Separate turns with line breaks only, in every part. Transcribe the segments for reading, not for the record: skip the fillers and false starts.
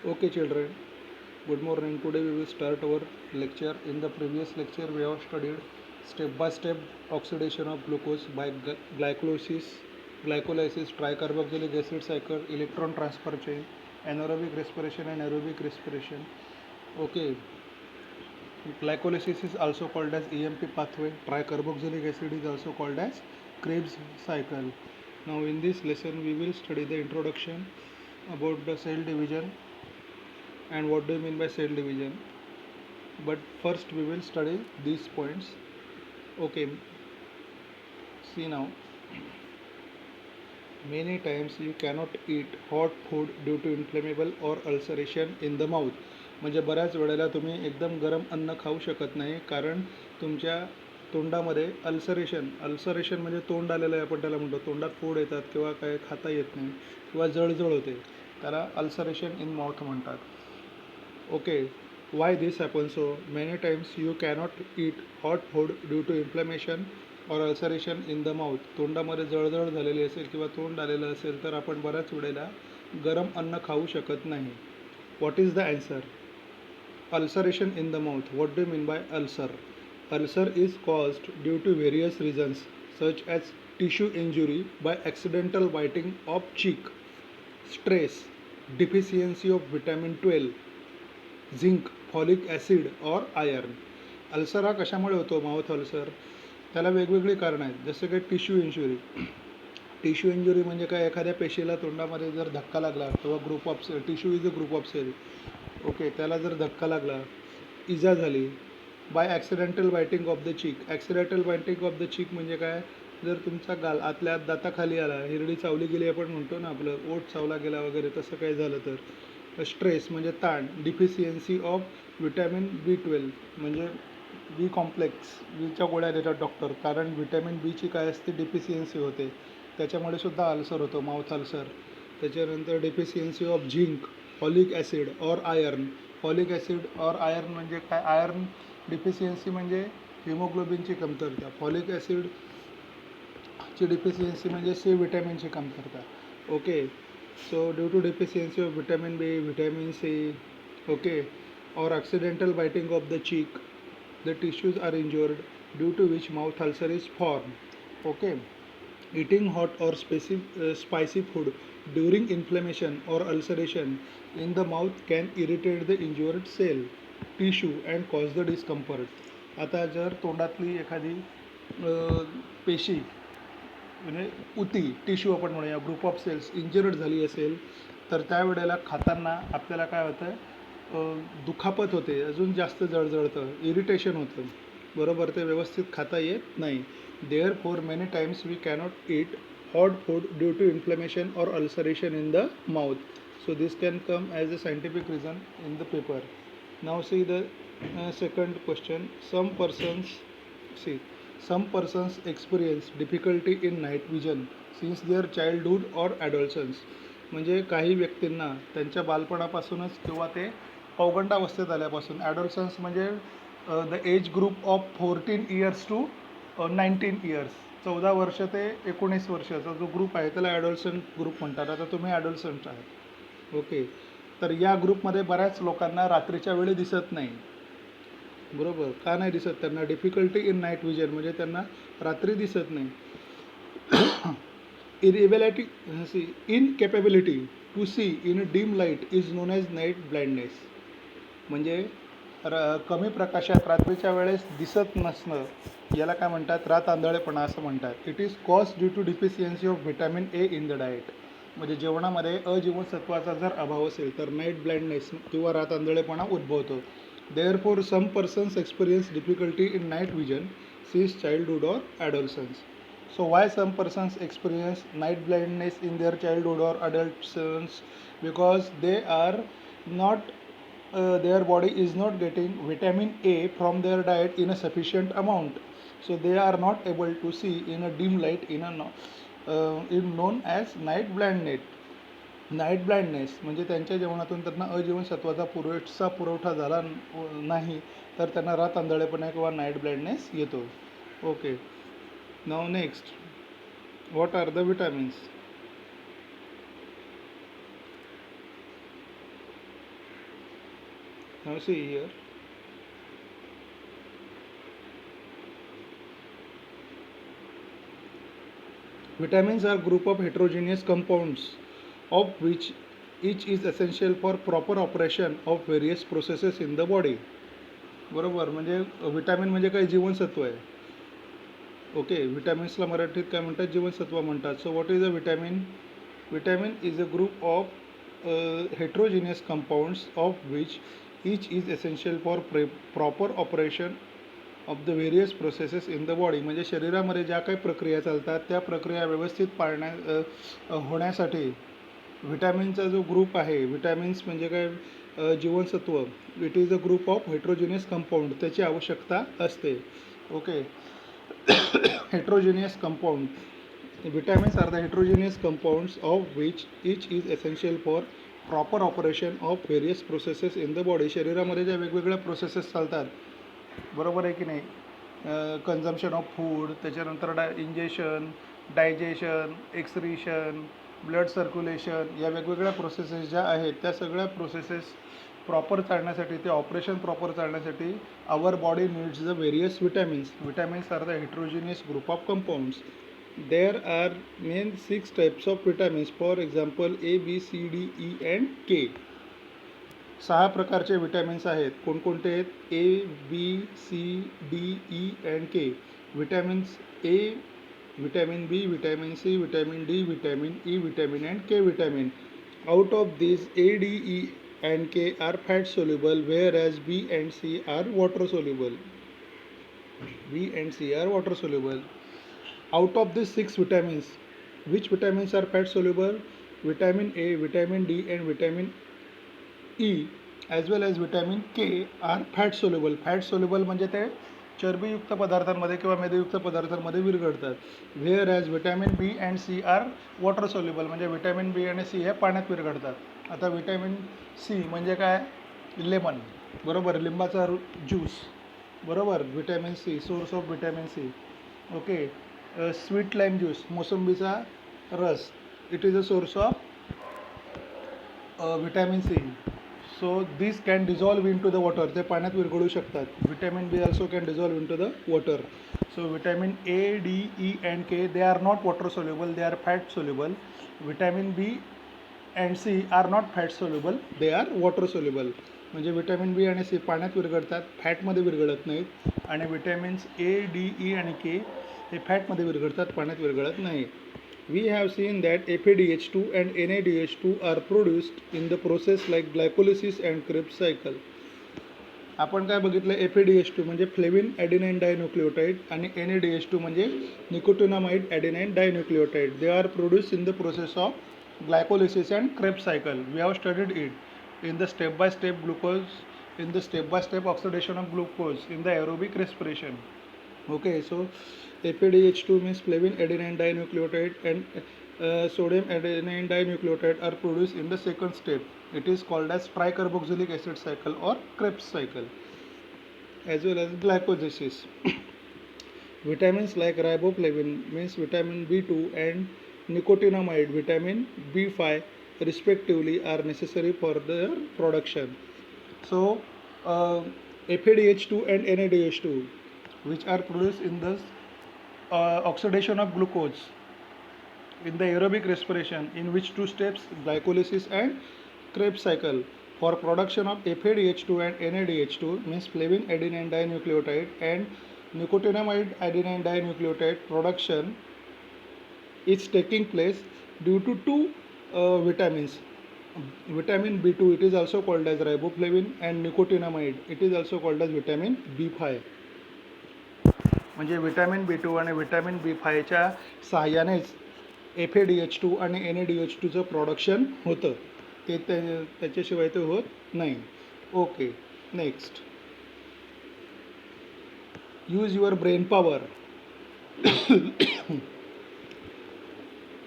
Okay, children, good morning. Today we will start our lecture. In the previous lecture, we have studied step by step oxidation of glucose by glycolysis, tricarboxylic acid cycle, electron transfer chain, anaerobic respiration, and aerobic respiration. Okay, glycolysis is also called as EMP pathway. Tricarboxylic acid is also called as Krebs cycle. Now, in this lesson, we will study the introduction about the cell division and what do you mean by cell division. But first we will study these points. Okay, see now, many times you cannot eat hot food due to inflammable or ulceration in the mouth. म्हणजे बऱ्याच वेळेला तुम्ही एकदम गरम अन्न खाऊ शकत नाही कारण तुमच्या तोंडामध्ये अल्सरेशन म्हणजे तोंड आलेलं आहे, आपण त्याला म्हणतो तोंडात फोड येतात किंवा काय खाता येत नाही किंवा जळजळ होते, त्याला अल्सरेशन इन माउथ म्हणतात. Okay, why this happens? So many times you cannot eat hot food due to inflammation or ulceration in the mouth. तोंडामध्ये जळजळ झालेली असेल किंवा तोंड आलेलं असेल तर आपण बऱ्याच वेळेला गरम अन्न खाऊ शकत नाही. What is the answer? Ulceration in the mouth. What do you mean by ulcer? Ulcer is caused due to various reasons such as tissue injury by accidental biting of cheek, stress, deficiency of vitamin 12, zinc, folic acid और iron. Ulcer हा कशामुळे होतो mouth ulcer? त्याला वेगवेगळी कारणं आहेत, जसं की टिश्यू इंजुरी म्हणजे काय, एखाद्या पेशीला तोंडामध्ये जर धक्का लागला किंवा group of cell, tissue is a group of cell. Okay, त्याला जर धक्का लागला, इजा झाली. By accidental biting of the cheek. Accidental biting of the cheek म्हणजे काय, जर तुमचा गाल आतल्या दाताखाली आला, हिरडी चावली गेली आपण म्हणतो ना, आपलं ओठ चावला गेला वगैरे, तसं काही झालं तर. स्ट्रेस म्हणजे ताण. डिफिशियन्सी ऑफ विटॅमिन B12 म्हणजे बी कॉम्प्लेक्स, बीच्या गोळ्या देतात डॉक्टर, कारण विटॅमिन बीची काय असते, डिफिशियन्सी होते, त्याच्यामुळे सुद्धा अल्सर होतो, माउथ अल्सर. त्याच्यानंतर deficiency of zinc, folic acid और आयर्न. फॉलिक ॲसिड और आयर्न म्हणजे काय, आयर्न डिफिशियन्सी म्हणजे हिमोग्लोबिनची कमतरता, फॉलिक ॲसिडची डिफिशियन्सी म्हणजे सी विटॅमिनची कमतरता. Okay, so due to deficiency of vitamin B, vitamin C, okay, or accidental biting of the cheek, the tissues are injured, due to which mouth ulcer is formed. Okay, eating hot or spicy food during inflammation or ulceration in the mouth can irritate the injured cell, tissue and cause the discomfort. आता जर तोंडातली एखादी पेशी म्हणजे उती, tissue आपण म्हणूया, group of cells injured झाली असेल तर त्यावेळेला खाताना आपल्याला काय होतं, दुखापत होते, अजून जास्त जळजळतं, इरिटेशन होतं, बरोबर, ते व्यवस्थित खाता येत नाही. There for many times we cannot eat hot food due to inflammation और ulceration in the mouth. So this can come as a scientific reason in the paper. Now see the second question. Some persons experience difficulty in night vision since their childhood or adolescence. म्हणजे काही व्यक्तींना त्यांच्या बालपणापासूनच किंवा ते पौगंडावस्थेत आल्यापासून, adolescence म्हणजे the age group of 14 years to 19 years, 14 वर्ष ते 19 वर्षाचा जो ग्रुप आहे त्याला ॲडोलसंट ग्रुप म्हणतात. आता तुम्ही ॲडोलसंट आहात. ओके, तर या ग्रुपमध्ये बऱ्याच लोकांना रात्रीच्या वेळी दिसत नाही, बरोबर. का नाही दिसत त्यांना? डिफिकल्टी इन नाईट विजन म्हणजे त्यांना रात्री दिसत नाही. Incapability to see in dim light is known as night blindness. म्हणजे कमी प्रकाशात रात्रीच्या वेळेस दिसत नसणं, याला काय म्हणतात, रात आंधळेपणा असं म्हणतात. It is cause due to deficiency of vitamin A in the diet. म्हणजे जेवणामध्ये अजीवनसत्वाचा जर अभाव असेल तर नाईट ब्लाइंडनेस किंवा रात आंधळेपणा उद्भवतो. Therefore, some persons experience difficulty in night vision since childhood or adolescence. So, why some persons experience night blindness in their childhood or adolescence? Because they are not, their body is not getting vitamin A from their diet in a sufficient amount. So, they are not able to see in a dim light in known as night blindness. Night blindness म्हणजे त्यांच्या जेवणातून त्यांना अजीवनसत्वाचा पुरेसा पुरवठा झाला नाही तर त्यांना रात आंधळेपणा किंवा नाईट ब्लाइंडनेस येतो. Okay, now next, what are the vitamins? Now see here. Vitamins are group of heterogeneous compounds of which each is essential for proper operation of various processes in the body. बरोबर, म्हणजे vitamin म्हणजे काय, जीवनसत्व आहे. Okay, विटॅमिन्सला मराठीत काय म्हणतात, जीवनसत्व म्हणतात. So what is a vitamin? Vitamin is a group of heterogeneous compounds of which each is essential for proper operation of the various processes in the body. म्हणजे शरीरामध्ये ज्या काही प्रक्रिया चालतात त्या प्रक्रिया व्यवस्थित होण्यासाठी विटॅमिनचा जो ग्रुप आहे, विटॅमिन्स म्हणजे काय, जीवनसत्व, it is a group of heterogeneous compound, त्याची आवश्यकता असते. Okay, heterogeneous compound. Vitamins are the heterogeneous compounds of which each is essential for proper operation of various processes in the body. शरीरामध्ये ज्या वेगवेगळ्या प्रोसेसेस चालतात, बरोबर आहे की नाही, कन्झम्पशन ऑफ फूड, त्याच्यानंतर ingestion, digestion, excretion, blood circulation, या वेगवेगळ्या प्रोसेसेस ज्या आहेत त्या सगळ्या प्रोसेसेस प्रॉपर चालण्यासाठी, ते ऑपरेशन प्रॉपर चालण्यासाठी our body needs the various vitamins. Vitamins are the heterogeneous group of compounds. There are main 6 types of vitamins. For example A, B, C, D, E and K. 6 प्रकारचे vitamins आहेत. कोणकोणते आहेत? A, B, C, D, E and K. Vitamins A, vitamin B, vitamin C, vitamin D, vitamin E, vitamin and K vitamin. Out of these, A, D, E and K are fat soluble, whereas B and C are water soluble. B and C are water soluble. Out of these 6 vitamins, which vitamins are fat soluble? Vitamin A, vitamin D and vitamin E as well as vitamin K are fat soluble. Fat soluble म्हणजे ते चरबीयुक्त पदार्थांमध्ये किंवा मेदयुक्त पदार्थांमध्ये विरघळतात. Whereas vitamin B and C are water soluble, म्हणजे vitamin B आणि C हे पाण्यात विरघळतात. आता विटॅमिन सी म्हणजे काय? लेमन, बरोबर, लिंबाचा ज्यूस, बरोबर, vitamin C, source of vitamin C. Okay, sweet lime juice, मोसंबीचा रस, it is a source of vitamin C. So this can dissolve into the water, ते पाण्यात विरघळू शकतात. Vitamin B also can dissolve into the water. So vitamin A, D, E and K, they are not water soluble, they are fat soluble. Vitamin B and C are not fat soluble, they R water soluble. म्हणजे vitamin B आणि C पाण्यात विरघळतात, फॅटमध्ये विरघळत नाहीत. आणि vitamins ए, D, E आणि के हे फॅटमध्ये विरघळतात, पाण्यात विरघळत नाही. We have seen that FADH2 and NADH2 are produced in the process like glycolysis and Krebs cycle. आपण काय बघितलं? FADH2 म्हणजे फ्लेविन ॲडेनाइन डायन्यूक्लियोटाइड आणि NADH2 म्हणजे nicotinamide adenine dinucleotide. They are produced in the process of glycolysis and Krebs cycle. We have studied it in the step by step glucose, in the step by step oxidation of glucose in the aerobic respiration. Okay, so FADH2 means flavin adenine dinucleotide and sodium adenine dinucleotide are produced in the second step. It is called as tricarboxylic acid cycle or Krebs cycle, as well as glycolysis. Vitamins like riboflavin means vitamin B2 and nicotinamide vitamin B5 respectively are necessary for their production. So FADH2 and NADH2, which are produced in the oxidation of glucose in the aerobic respiration, in which 2 steps, glycolysis and Krebs cycle. For production of FADH2 and NADH2 means flavin adenine dinucleotide and nicotinamide adenine dinucleotide production is taking place due to 2 vitamins. Vitamin B2, it is also called as riboflavin, and nicotinamide, it is also called as vitamin B5. म्हणजे vitamin B2 आणि vitamin B5च्या सहाय्यानेच FADH2 आणि NADH2चं production होतं. ते त्याच्याशिवाय ते होत नाही. Okay, next. Use your brain power.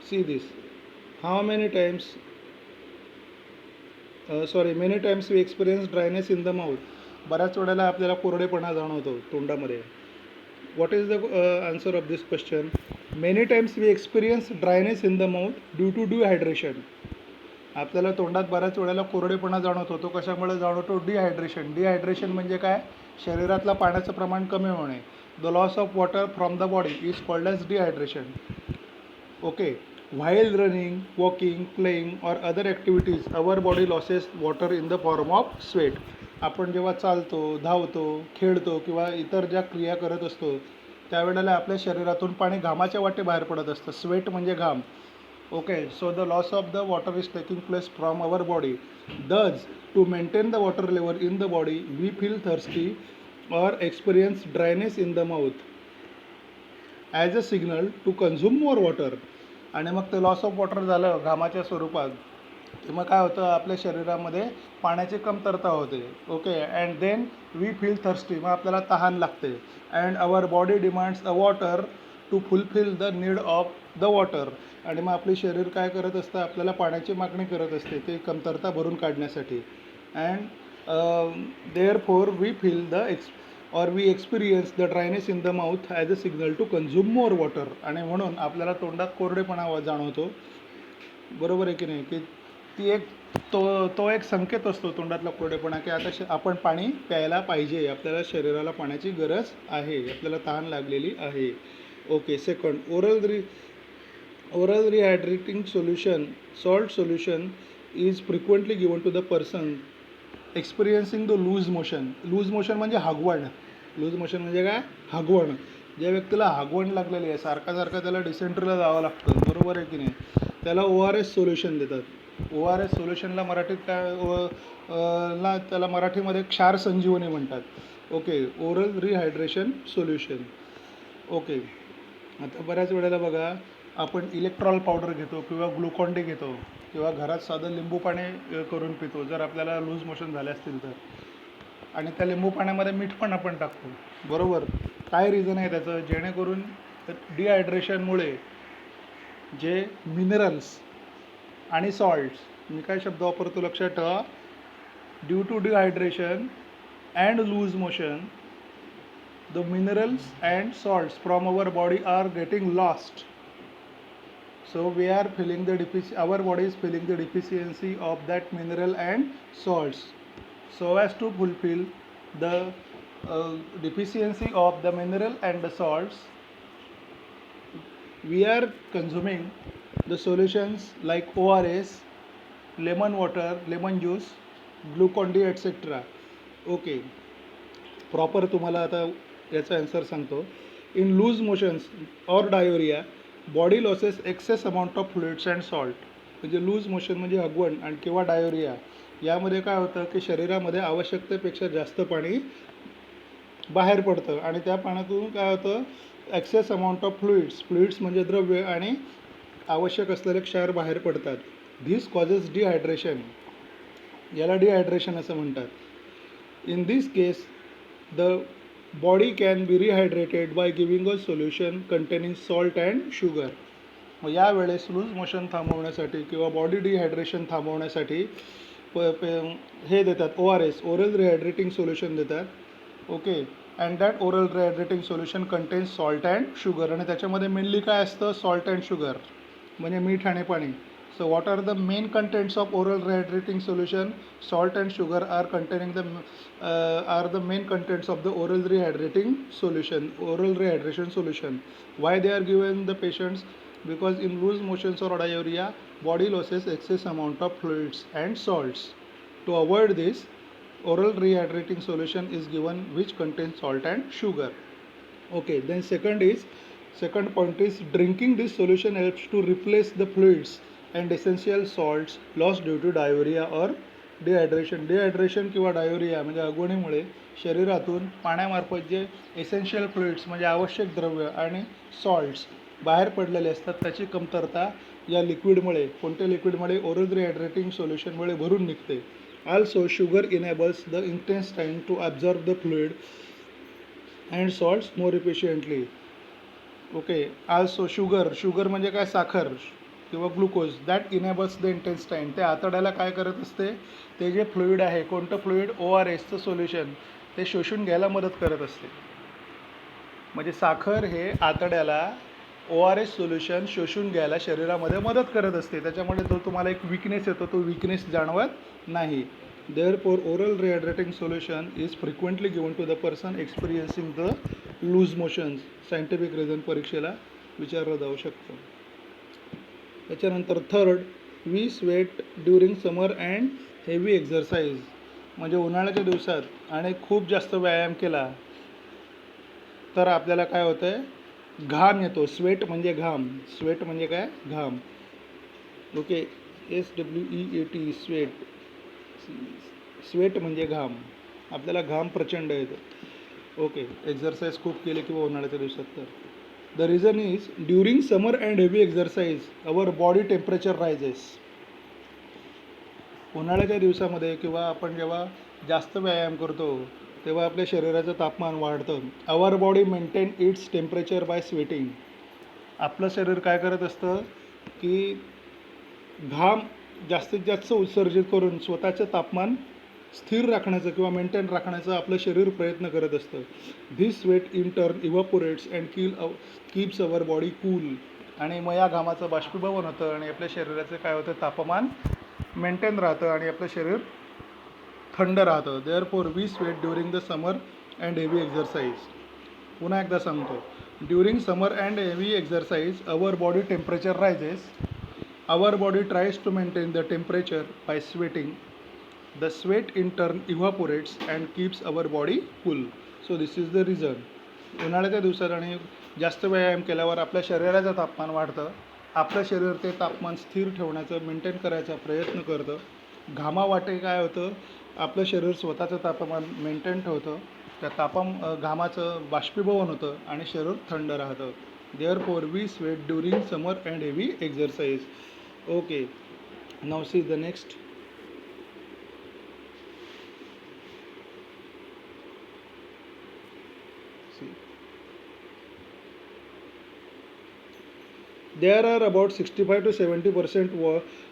See this. How many times many times we experience dryness in the mouth. बऱ्याच वेळेला आपल्याला कोरडेपणा जाणवतो तोंडामध्ये. What is the answer of this question? Many times we experience dryness in the mouth due to dehydration. आपल्याला तोंडात बऱ्याच वेळेला कोरडेपणा जाणवतो. तो कशामुळे जाणवतो? डिहायड्रेशन. डिहायड्रेशन म्हणजे काय? शरीरातलं पाण्याचं प्रमाण कमी होणे. The loss of water from the body is called as dehydration. Okay. While running, walking, playing और other activities our body loses water in the form of sweat. आपण जेव्हा चालतो, धावतो, खेळतो किंवा इतर ज्या क्रिया करत असतो त्यावेळेला आपल्या शरीरातून पाणी घामाच्या वाटे बाहेर पडत असतं. स्वेट म्हणजे घाम. Okay. So the loss of the water is taking place from our body. Thus to maintain the water level in the body we feel thirsty or experience dryness in the mouth as a signal to consume more water. आणि मग ते loss of water झालं घामाच्या स्वरूपात, मग काय होतं? आपल्या शरीरामध्ये पाण्याची कमतरता होते. Okay. And then we feel thirsty. मग आपल्याला तहान लागते. And our body demands a water to fulfil the need of the water. आणि मग आपले शरीर काय करत असतं? आपल्याला पाण्याची मागणी करत असते ते कमतरता भरून काढण्यासाठी. And therefore we feel we experience the dryness in the mouth as a signal to consume more water. आणि म्हणून आपल्याला तोंडात कोरडेपणा जाणवतो. बरोबर आहे की नाही? की ती एक तो एक संकेत असतो तोंडातला कोरडेपणा, की आता आपण पाणी प्यायला पाहिजे, आपल्याला शरीराला पाण्याची गरज आहे, आपल्याला तहान लागलेली आहे. Okay. Second, oral rehydrating solution, salt solution is frequently given to the person experiencing the loose motion. Loose motion म्हणजे हागवण. लूज मोशन म्हणजे काय? हागवण. ज्या व्यक्तीला हागवण लागलेली आहे, सारखं त्याला डिसेंट्रीला जावं लागतं, बरोबर आहे की नाही, त्याला ORS सोल्युशन देतात. ORS सोल्युशनला मराठीत काय त्याला मराठीमध्ये क्षार संजीवनी म्हणतात. Okay. Oral rehydration solution. Okay. आता बऱ्याच वेळेला बघा, आपण इलेक्ट्रॉल पावडर घेतो किंवा ग्लुकॉन डी घेतो किंवा घरात साधं लिंबू पाणी करून पितो जर आपल्याला लूज मोशन झाले असतील तर. आणि त्या लिंबू पाण्यामध्ये मीठ पण आपण टाकतो, बरोबर. काय रिझन आहे त्याचं? जेणेकरून डिहायड्रेशनमुळे जे मिनरल्स आणि सॉल्ट्स, मी काय शब्द वापरतो लक्षात ठेवा, due to dehydration and loose motion the minerals and salts from our body are getting lost. So we are feeling our body is feeling the deficiency of that mineral and salts. So as to fulfill the deficiency of the mineral and the salts, we are consuming the solutions like ORS, lemon water, lemon juice, Glucon D, etc. Okay. Proper तुम्हाला आता याचा answer सांगतो. In loose motions or diarrhoea body loses excess amount of fluids and salt. म्हणजे loose motion म्हणजे हगवण आणि किंवा डायोरिया, यामध्ये काय होतं की शरीरामध्ये आवश्यकतेपेक्षा जास्त पाणी बाहेर पडतं आणि त्या पाण्यातून काय होतं? एक्सेस अमाऊंट ऑफ फ्लुइड्स म्हणजे द्रव्य आणि आवश्यक असलेले क्षार बाहेर पडतात. This causes dehydration. याला डिहायड्रेशन असं म्हणतात. In this case the body can be rehydrated by giving a solution containing salt and sugar. मग यावेळेस लूज मोशन थांबवण्यासाठी किंवा बॉडी डिहायड्रेशन थांबवण्यासाठी हे देतात, ORS, ओरल रिहायड्रेटिंग सोल्युशन देतात. Okay. And that oral rehydrating solution contains salt and sugar. आणि त्याच्यामध्ये मेनली काय असतं? सॉल्ट अँड शुगर म्हणजे मीठ आणि पाणी. So what are the main contents of oral rehydrating solution? Salt and sugar are the main contents of the oral rehydration solution. Why they are given the patients? Because in loose motions or diarrhea, body loses excess amount of fluids and salts. To avoid this, oral rehydrating solution is given which contains salt and sugar. Okay. Then second point is drinking this solution helps to replace the fluids and essential salts lost due to diarrhea or dehydration. Dehydration किंवा डायोरिया म्हणजे हगवणीमुळे शरीरातून पाण्यामार्फत जे essential fluids म्हणजे आवश्यक द्रव्य आणि salts बाहेर पडलेले असतात त्याची कमतरता या लिक्विडमुळे, कोणत्या लिक्विडमुळे? ओरल रिहायड्रेटिंग सोल्युशनमुळे भरून निघते. Also sugar enables the intestine to absorb the fluid and salts more efficiently. Okay. Also sugar म्हणजे काय? साखर किंवा glucose. That enables the intestine. ते आतड्याला काय करत असते? ते जे फ्लुइड आहे, कोणतं फ्लुइड? ORSचं सोल्युशन, ते शोषून घ्यायला मदत करत असते. म्हणजे साखर हे आतड्याला ORS सोल्युशन शोषून घ्यायला शरीरामध्ये मदत करत असते, त्याच्यामुळे जो तुम्हाला एक विकनेस येतो तो विकनेस जाणवत नाही. Therefore oral rehydrating solution is frequently given to the person experiencing the loose motions. Scientific reason परीक्षेला विचारलं जाऊ शकतं. त्याच्यानंतर third, we sweat during summer and heavy exercise. म्हणजे उन्हाळ्याच्या दिवसात आणि खूप जास्त व्यायाम केला तर आपल्याला काय होतं आहे, घाम येतो. स्वेट म्हणजे घाम. स्वेट म्हणजे काय, घाम. Okay, SWEAT, sweat. स्वेट म्हणजे घाम. आपल्याला घाम प्रचंड येतो. ओके, एक्झरसाइज खूप केली किंवा उन्हाळ्याच्या दिवसात तर. The reason is during summer and heavy exercise our body temperature rises. उन्हाळ्याच्या दिवसामध्ये किंवा आपण जेव्हा जास्त व्यायाम करतो तेव्हा आपल्या शरीराचं तापमान वाढतं. Our body maintain its temperature by sweating. आपलं शरीर काय करत असतं की घाम जास्तीत जास्त उत्सर्जित करून स्वतःचं तापमान स्थिर राखण्याचं किंवा मेंटेन राखण्याचं आपलं शरीर प्रयत्न करत असतं. This sweat in turn evaporates and keeps our body cool. आणि मग या घामाचं बाष्पीभवन होतं आणि आपल्या शरीराचं काय होतं, तापमान मेंटेन राहतं आणि आपलं शरीर थंड राहतं. Therefore we sweat during the summer and heavy exercise. पुन्हा एकदा सांगतो, during summer and heavy exercise our body temperature rises. Our body tries to maintain the temperature by sweating. The sweat in turn evaporates and keeps our body cool. So this is the reason. उन्हाळ्याच्या दिवसात आणि जास्त व्यायाम केल्यावर आपल्या शरीराचं तापमान वाढतं. आपलं शरीर ते तापमान स्थिर ठेवण्याचं, मेंटेन करायचा प्रयत्न करतं. घामावाटे काय होतं, आपलं शरीर स्वतःचं तापमान मेंटेन ठेवतं. त्या घामाचं बाष्पीभवन होतं आणि शरीर थंड राहतं. Therefore we sweat during summer and heavy exercise. Okay, now see the next. See, there are about 65 to 70%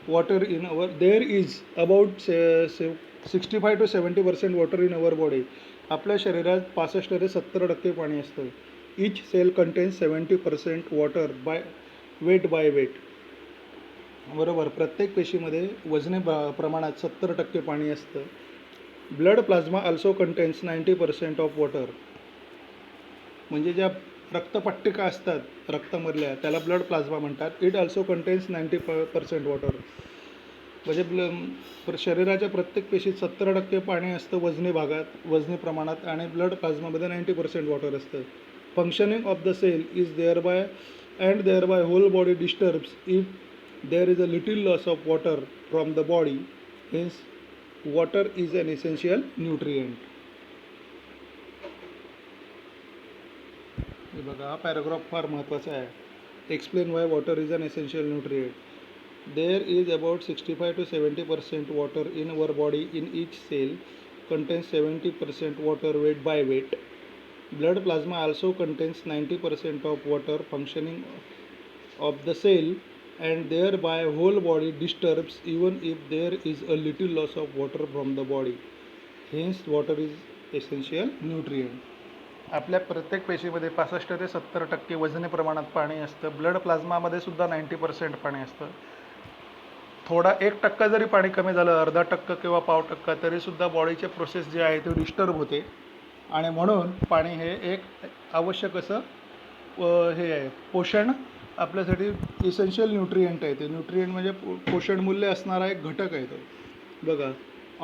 water in our. There is about 65 to 70% water in our body. आपल्या शरीरात 65 ते 70% पाणी असतं. Each cell contains 70% water by weight. बरोबर, प्रत्येक पेशीमध्ये वजने प्रमाणात 70% पाणी असतं. Blood plasma also contains 90% of water. म्हणजे ज्या रक्तपट्टिका असतात रक्तामधल्या त्याला ब्लड प्लाझ्मा म्हणतात. It also contains 90% water. म्हणजे शरीराच्या प्रत्येक पेशीत 70% पाणी असतं वजनी प्रमाणात आणि ब्लड प्लाझ्मामध्ये 90% वॉटर असतं. Functioning of the cell is there by whole body disturbs if there is a little loss of water from the body. Hence water is an essential nutrient. हे बघा, हा पॅराग्राफ फार महत्त्वाचा आहे. Explain why water is an essential nutrient. There is about 65 to 70% water in our body. In each cell contains 70% water weight. Blood plasma also contains 90% of water. Functioning of the cell and thereby whole body disturbs even if there is a little loss of water from the body. Hence water is essential nutrient. आपल्या प्रत्येक पेशीमध्ये 65 ते 70% वजनी प्रमाणात पाणी असतं. Blood प्लाझ्मामध्ये सुद्धा 90% पाणी असतं. थोडा 1% जरी पाणी कमी झालं, अर्धा टक्का किंवा पाव टक्का, तरीसुद्धा बॉडीचे प्रोसेस जे आहे ते डिस्टर्ब होते. आणि म्हणून पाणी हे एक आवश्यक असं हे आहे, पोषण आपल्यासाठी इसेन्शियल न्यूट्रिएंट आहे. ते न्यूट्रिएंट म्हणजे पोषण मूल्य असणारा एक घटक आहे तो. बघा,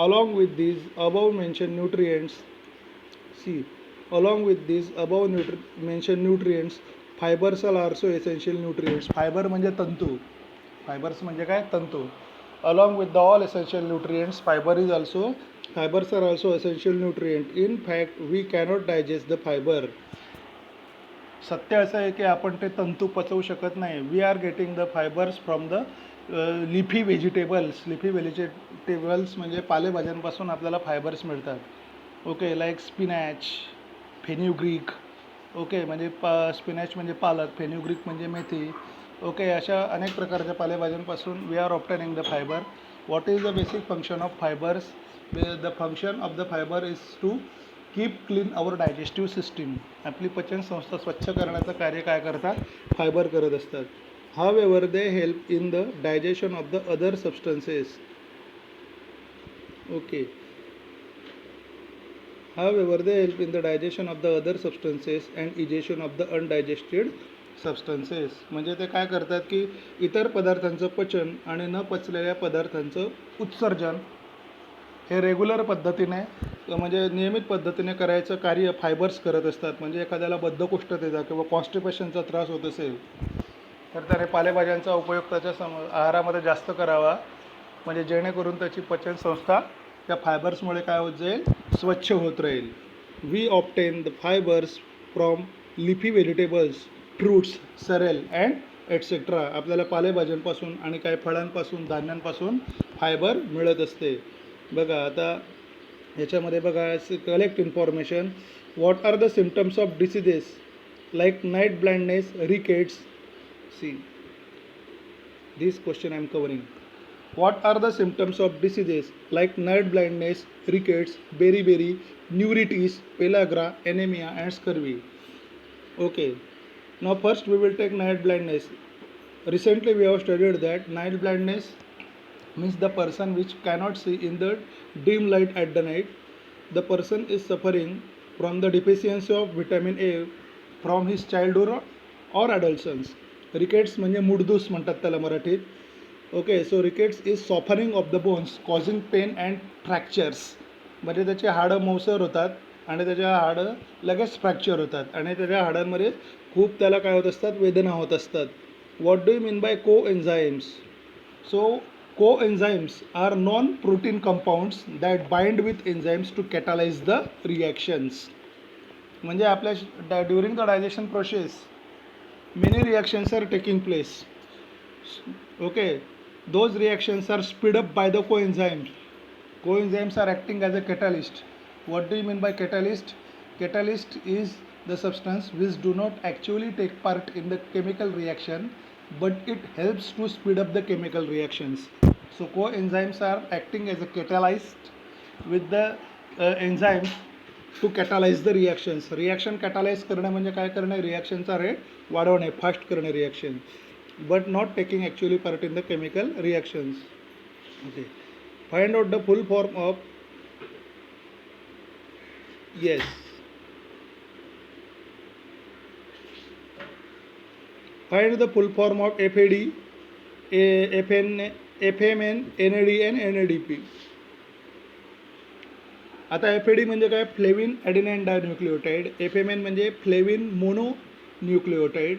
along with these above mention nutrients mention nutrients fibres are also essential nutrients. Fibre म्हणजे तंतू. फायबर्स म्हणजे काय, तंतू. Along with the all essential nutrients fibres are also essential nutrient. In fact we cannot digest the fibre. सत्य असं आहे की आपण ते तंतू पचवू शकत नाही. We are getting the fibres from the leafy vegetables. Leafy vegetables म्हणजे पालेभाज्यांपासून आपल्याला फायबर्स मिळतात. Okay, like spinach, fenugreek. Okay, म्हणजे स्पिनॅच म्हणजे पालक, फेन्युग्रीक म्हणजे मेथी. ओके, अशा अनेक प्रकारच्या पालेभाज्यांपासून we are obtaining the fibre. What is the basic function of fibres? The function of the fibre is to keep clean our digestive system. आपली पचनसंस्था स्वच्छ करण्याचं कार्य काय करतात, फायबर करत असतात. However they help in the digestion of the other substances. Okay. However, they help in the digestion of the other substances and digestion of the undigested substances. म्हणजे ते काय करतात की इतर पदार्थांचं पचन आणि न पचलेल्या पदार्थांचं उत्सर्जन हे रेग्युलर पद्धतीने म्हणजे नियमित पद्धतीने करायचं कार्य फायबर्स करत असतात. म्हणजे एखाद्याला बद्धकोष्ठतेचा किंवा कॉन्स्टिपेशनचा त्रास होत असेल तर त्याने पालेभाज्यांचा उपयोग त्याच्या आहारामध्ये जास्त करावा, म्हणजे जेणेकरून त्याची पचनसंस्था त्या फायबर्समुळे काय होत जाईल, स्वच्छ होत राहील. We obtain the fibres from leafy vegetables, fruits, cereal and etcetera. आपल्याला पालेभाज्यांपासून आणि काही फळांपासून, धान्यांपासून फायबर मिळत असते. बघा आता याच्यामध्ये बघा, collect information. What are the symptoms of diseases like night blindness, rickets. See this question I am covering. What are the symptoms of diseases like night blindness, rickets, beriberi, neuritis, pellagra, anemia and scurvy? Okay. Now first we will take night blindness. Recently we have studied that night blindness means the person which cannot see in the dim light at the night. The person is suffering from the deficiency of vitamin A from his childhood or adolescence. Rickets म्हणजे मुडदूस म्हणतात त्याला मराठीत. Okay. So rickets is softening of the bones causing pain and fractures. म्हणजे त्याची हाडं मौसर होतात आणि त्याच्या हाडं लगेच फ्रॅक्चर होतात आणि त्याच्या हाडांमध्ये खूप त्याला काय होत असतात, वेदना होत असतात. What do you mean by coenzymes? So coenzymes are non protein compounds that bind with enzymes to catalyse the reactions. म्हणजे आपल्या during the digestion process many reactions are taking place. Okay. Those reactions are speed up by the coenzymes. Coenzymes are acting as a catalyst. What do you mean by catalyst? Catalyst is the substance which do not actually take part in the chemical reaction, but it helps to speed up the chemical reactions. So coenzymes are acting as a catalyst with the enzymes to catalyze the reactions. Reaction catalyze करणे म्हणजे काय करणे, रिॲक्शनचा rate वाढवणे, fast करणे reaction, but not taking actually part in the chemical reactions. Okay. Find out the full form of, yes, find the full form of FAD, FN, FMN, NAD and NADP. आता FAD म्हणजे काय, flavin adenine dinucleotide. FMN म्हणजे flavin mononucleotide.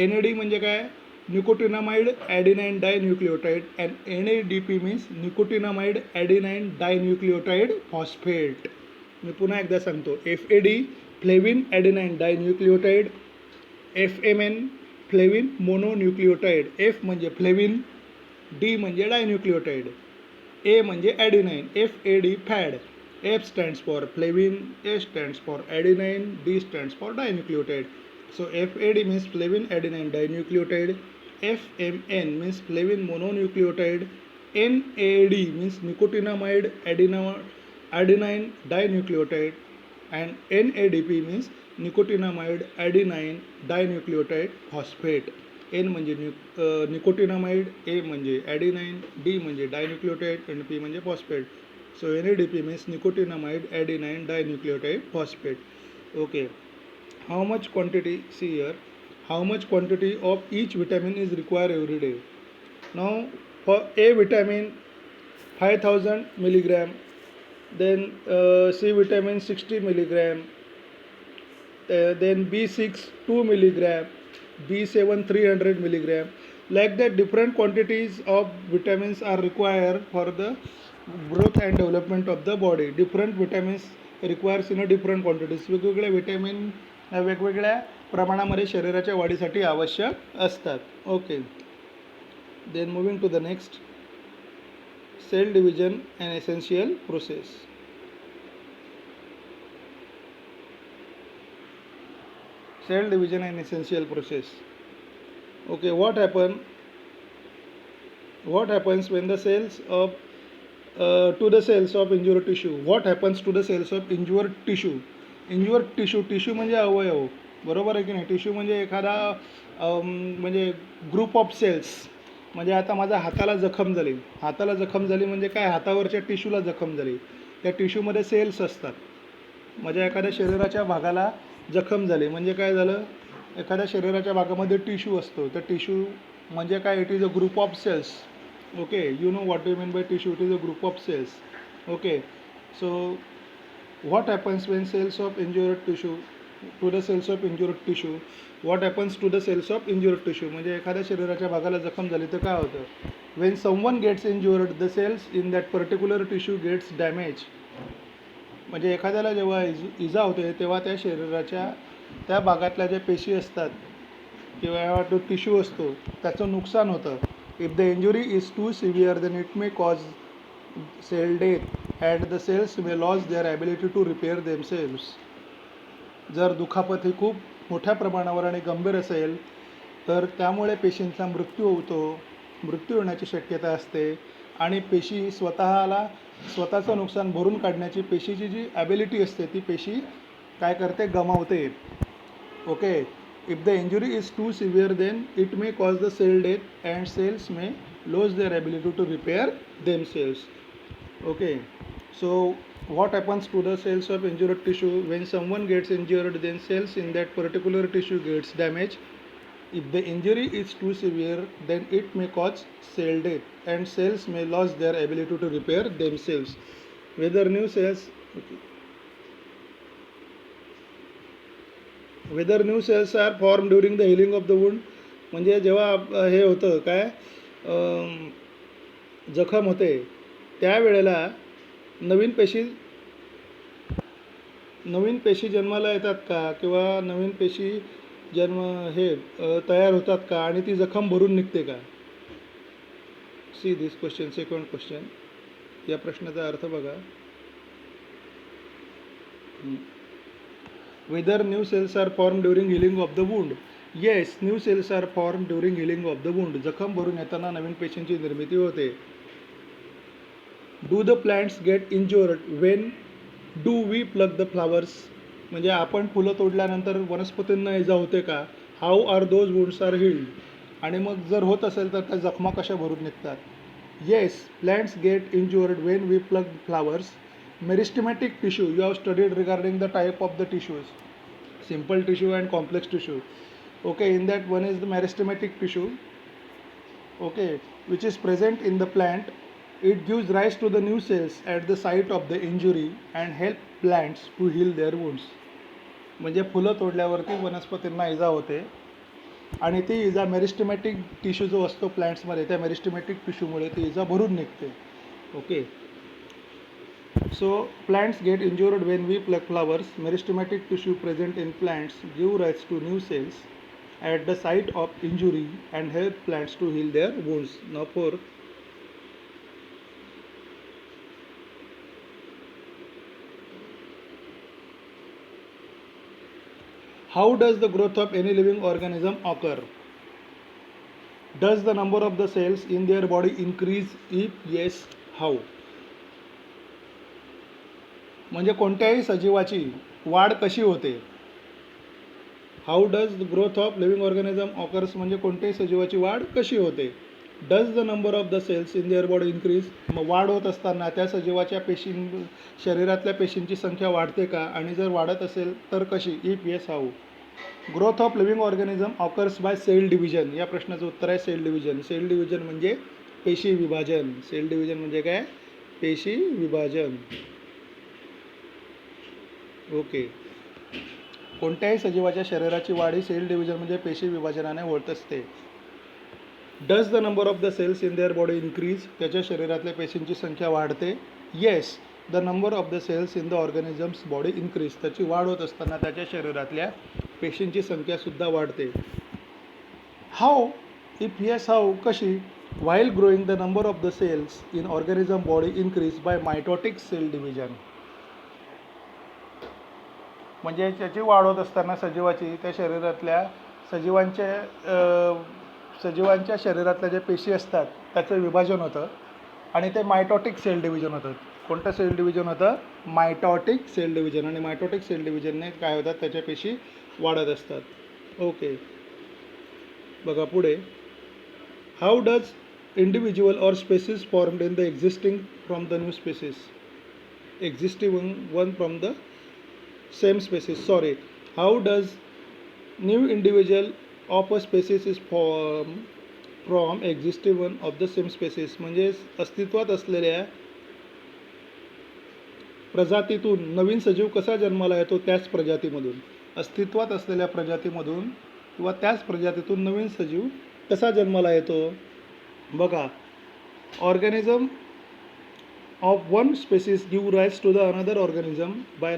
NAD म्हणजे काय, nicotinamide adenine dinucleotide. And NADP means nicotinamide adenine dinucleotide phosphate. मी पुन्हा एकदा सांगतो. FAD flavin adenine dinucleotide. FMN flavin mononucleotide. F म्हणजे फ्लेविन, D म्हणजे डायन्यूक्लियोटाइड, A म्हणजे adenine. FAD FAD. F stands for flavin, A stands for adenine, D stands for dinucleotide. So FAD means flavin adenine dinucleotide. FMN means flavin mononucleotide. NAD means nicotinamide adenine dinucleotide. And NADP means nicotinamide adenine dinucleotide phosphate. N म्हणजे nicotinamide, A म्हणजे ॲडिनाइन, D म्हणजे dinucleotide आणि P म्हणजे phosphate. So NADP means nicotinamide adenine dinucleotide phosphate. Okay. How much quantity? See here. How much quantity of each vitamin is required every day? Now for A vitamin 5000 milligram, then C vitamin 60 milligram, then B6 2 milligram, B7 300 milligram. Like that, different quantities of vitamins are required for the growth and development of the body. Different vitamins requires in a different quantities. वेगवेगळे vitamin वेगवेगळ्या प्रमाणामध्ये शरीराच्या वाढीसाठी आवश्यक असतात. Okay. Then moving to the next, cell division and essential process. Cell division and essential process. Okay, what happens when the cells of to the cells of injured tissue. What happens to the cells of injured tissue? Injured tissue म्हणजे अवयव, बरोबर आहे की नाही. Tissue म्हणजे एखादा म्हणजे group of cells. म्हणजे आता माझ्या हाताला जखम झाली म्हणजे काय, हातावरच्या टिश्यूला जखम झाली. त्या टिश्यूमध्ये सेल्स असतात. म्हणजे एखाद्या शरीराच्या भागाला जखम झाली म्हणजे काय झालं, एखाद्या शरीराच्या भागामध्ये टिश्यू असतो. तर टिश्यू म्हणजे काय, it is a group of cells. Okay, you know what do you mean by tissue? It is a group of cells. Okay, so what happens when cells of injured tissue to the cells of injured tissue? What happens to the cells of injured tissue? म्हणजे एखाद्या शरीराच्या भागाला जखम झाली तर काय होतं. When someone gets injured, the cells in that particular tissue gets damaged. म्हणजे एखाद्याला जेव्हा इजा होते तेव्हा त्या शरीराच्या त्या भागातल्या ज्या पेशी असतात किंवा तो टिश्यू असतो त्याचं नुकसान होतं. If the injury is too severe, then it may cause cell death and the cells may lose their ability to repair themselves. जर दुखापत ही खूप मोठ्या प्रमाणावर आणि गंभीर असेल तर त्यामुळे पेशींचा मृत्यू होण्याची शक्यता असते आणि पेशी स्वतःचं नुकसान भरून काढण्याची पेशीची जी ॲबिलिटी असते ती पेशी काय करते, गमावते. Okay. If the injury is too severe, then it may cause the cell death and cells may lose their ability to repair themselves. Okay, so what happens to the cells of injured tissue? When someone gets injured, then cells in that particular tissue gets damaged. If the injury is too severe, then it may cause cell death and cells may lose their ability to repair themselves. Whether new cells are formed during the healing of the wound. म्हणजे जेव्हा हे होतं काय, जखम होते त्यावेळेला नवीन पेशी जन्माला येतात का किंवा नवीन पेशी तयार होतात का आणि ती जखम भरून निघते का. C this question, second question. या प्रश्नाचा अर्थ बघा. Whether new cells are formed during healing of the wound? Yes, new cells are formed during healing of the wound. जखम भरून येताना नवीन पेशींची निर्मिती होते. Do the plants get injured when do we pluck the flowers? म्हणजे आपण फुलं तोडल्यानंतर वनस्पतींना इजा होते का. How are those wounds are healed? आणि मग जर होत असेल तर त्या जखमा कशा भरून निघतात. Yes, plants get injured when we pluck flowers. Meristematic tissue, you have studied regarding the type of the tissues, simple tissue and complex tissue. Okay, in that one is the meristematic tissue, okay, which is present in the plant. It gives rise to the new cells at the site of the injury and help plants to heal their wounds. म्हणजे फुलं तोडल्यावरती वनस्पतींना इजा होते आणि ती इजा मेरिस्टेमॅटिक tissue जो असतो प्लांट्समध्ये त्या मेरिस्टेमॅटिक टिश्यूमुळे ती इजा भरून निघते. Okay. So plants get injured when we pluck flowers. Meristematic tissue present in plants give rise to new cells at the site of injury and help plants to heal their wounds. Now fourth, how does the growth of any living organism occur? Does the number of the cells in their body increase? If yes, how? म्हणजे कोणत्याही सजीवाची वाढ कशी होते. How does the growth of living organism occurs म्हणजे कोणत्याही सजीवाची वाढ कशी होते. Does the number of the cells in their body increase. मग वाढ होत असताना त्या सजीवाच्या शरीरातल्या पेशींची संख्या वाढते का आणि जर वाढत असेल तर कशी. If yes, how. Growth of living organism occurs by cell division. या प्रश्नाचं उत्तर आहे सेल डिव्हिजन. सेल डिव्हिजन म्हणजे पेशी विभाजन. सेल डिव्हिजन म्हणजे काय, पेशी विभाजन. ओके. कोणत्याही सजीवाच्या शरीराची वाढ ही सेल डिव्हिजन म्हणजे पेशी विभाजनाने होत असते. Does the number of the cells in their body increase. त्याच्या शरीरातल्या पेशींची संख्या वाढते. Yes, the number of the cells in the organism's body increase. त्याची वाढ होत असताना त्याच्या शरीरातल्या पेशींची संख्यासुद्धा वाढते. हाऊ. इफ येस, हाऊ, कशी. While growing the number of the cells in organism body increase by mitotic cell division. म्हणजे त्याची वाढ होत असताना सजीवाची त्या शरीरातल्या सजीवांच्या शरीरातल्या ज्या पेशी असतात त्याचं विभाजन होतं आणि ते मायटॉटिक सेल डिव्हिजन होतं. कोणतं सेल डिव्हिजन होतं? Mitotic cell division. आणि मायटॉटिक सेल डिव्हिजनने काय होतात? त्याच्या पेशी वाढत असतात. ओके, बघा पुढे. How does individual or species formed in the existing from the new species, existing one from the same species, sorry, how does new individual of a species is form from existing one of the same species. म्हणजे अस्तित्वात असलेल्या प्रजातीतून नवीन सजीव कसा जन्माला येतो? त्याच प्रजातीमधून. अस्तित्वात असलेल्या प्रजातीमधून किंवा त्याच प्रजातीतून नवीन सजीव कसा जन्माला येतो? बघा, organism of one species give rise to the another organism by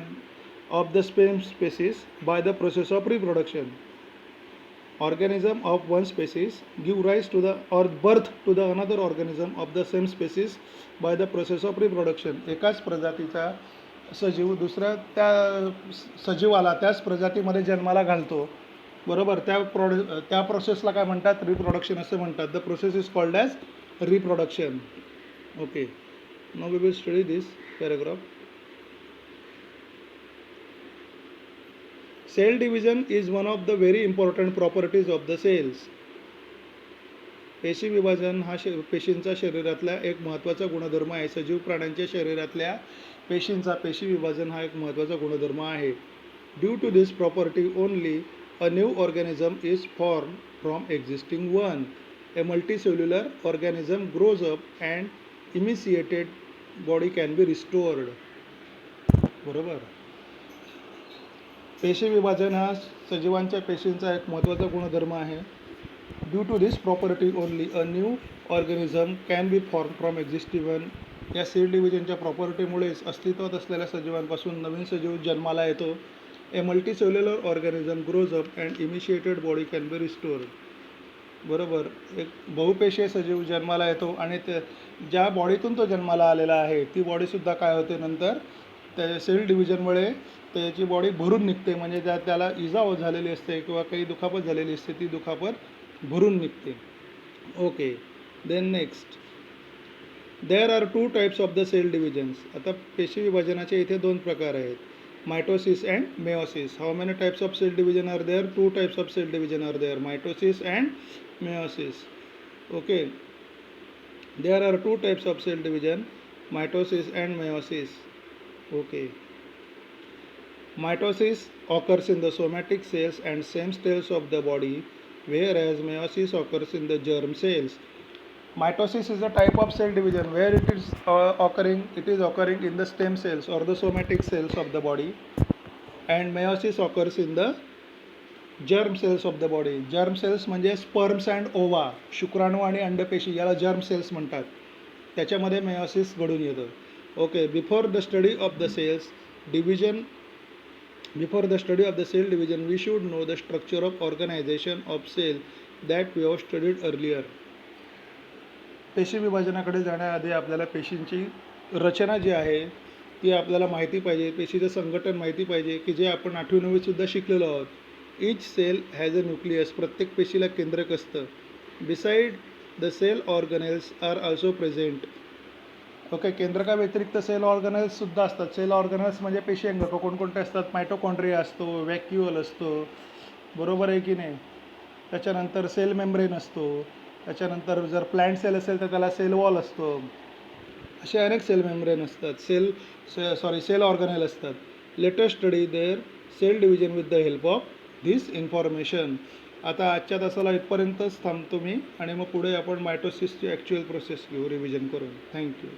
of the same species by the process of reproduction. Organism of one species give rise to the or birth to the another organism of the same species by the process of reproduction. एकाच प्रजातीचा सजीव दुसऱ्या त्या सजीवाला त्याच प्रजातीमध्ये जन्माला घालतो, बरोबर. त्या प्रोसेसला काय म्हणतात? रिप्रोडक्शन असं म्हणतात. The process is called as reproduction. Okay, now we will study this paragraph. Cell division is one of the very important properties of the cells. पेशी विभाजन हा पेशींचा शरीरातला एक महत्त्वाचा गुणधर्म आहे. सजीव प्राण्यांच्या शरीरातल्या पेशी विभाजन हा एक महत्त्वाचा गुणधर्म आहे. Due to this property only a new organism is form from existing one. A multicellular organism grows up and emaciated body can be restored. बरोबर. पेशी विभाजन हा सजीवांच्या पेशींचा एक महत्त्वाचा गुणधर्म आहे. Due to this property only a new organism can be form from existing one. या सेल डिव्हिजनच्या प्रॉपर्टीमुळेच अस्तित्वात असलेल्या सजीवांपासून नवीन सजीव जन्माला येतो. A multicellular organism grows up and emaciated body can be restored. बरोबर. एक बहुपेशीय सजीव जन्माला येतो आणि ते ज्या बॉडीतून तो जन्माला आलेला आहे ती बॉडीसुद्धा काय होते? नंतर त्या सेल डिव्हिजनमुळे त्याची बॉडी भरून निघते. म्हणजे त्याला इजा झालेली असते किंवा काही दुखापत झालेली असते, ती दुखापत भरून निघते. Okay, then next. There are two types of the cell divisions. आता पेशी विभाजनाचे इथे दोन प्रकार आहेत, mitosis and meiosis. How many types of cell division are there? Two types of cell division are there, mitosis and meiosis. Okay, there are two types of cell division, mitosis and meiosis. Okay. Mitosis occurs in the somatic cells and stem cells of the body, whereas meiosis occurs in the germ cells. Mitosis is a type of cell division where it is occurring in the stem cells or the somatic cells of the body, and meiosis occurs in the germ cells of the body. Germ cells म्हणजे sperms and ओवा, शुक्राणू आणि अंडपेशी, याला germ cells म्हणतात. त्याच्यामध्ये meiosis घडून येतं. Okay. Before the study of the cell division, we should know the structure of organization of cell that we have studied earlier. पेशी विभाजनाकडे जाण्याआधी आपल्याला पेशींची रचना जी आहे ती आपल्याला माहिती पाहिजे. पेशीचं संघटन माहिती पाहिजे की जे आपण 8वी 9वीत सुद्धा शिकलेलो आहोत. Each cell has a nucleus. प्रत्येक पेशीला केंद्रक असतं. Beside the cell organelles are also present. Okay. केंद्रका व्यतिरिक्त सेल ऑर्गनेल्ससुद्धा असतात. सेल ऑर्गनेल्स म्हणजे पेशी अंग कोणकोणते असतात? मायटोकॉन्ड्रिया असतो, व्हॅक्युअल असतो, बरोबर आहे की नाही. त्याच्यानंतर सेल मेम्ब्रेन असतो. त्याच्यानंतर जर प्लांट सेल असेल तर त्याला सेल वॉल असतो. असे अनेक सेल मेम्ब्रेन असतात, सेल ऑर्गनेल असतात. Let us study their cell division with the help of this information. आता आजच्या तासाला इथपर्यंतच थांबतो मी आणि मग पुढे आपण मायटोसिसची ॲक्च्युअल प्रोसेस घेऊ रिव्हिजन करून. थँक्यू.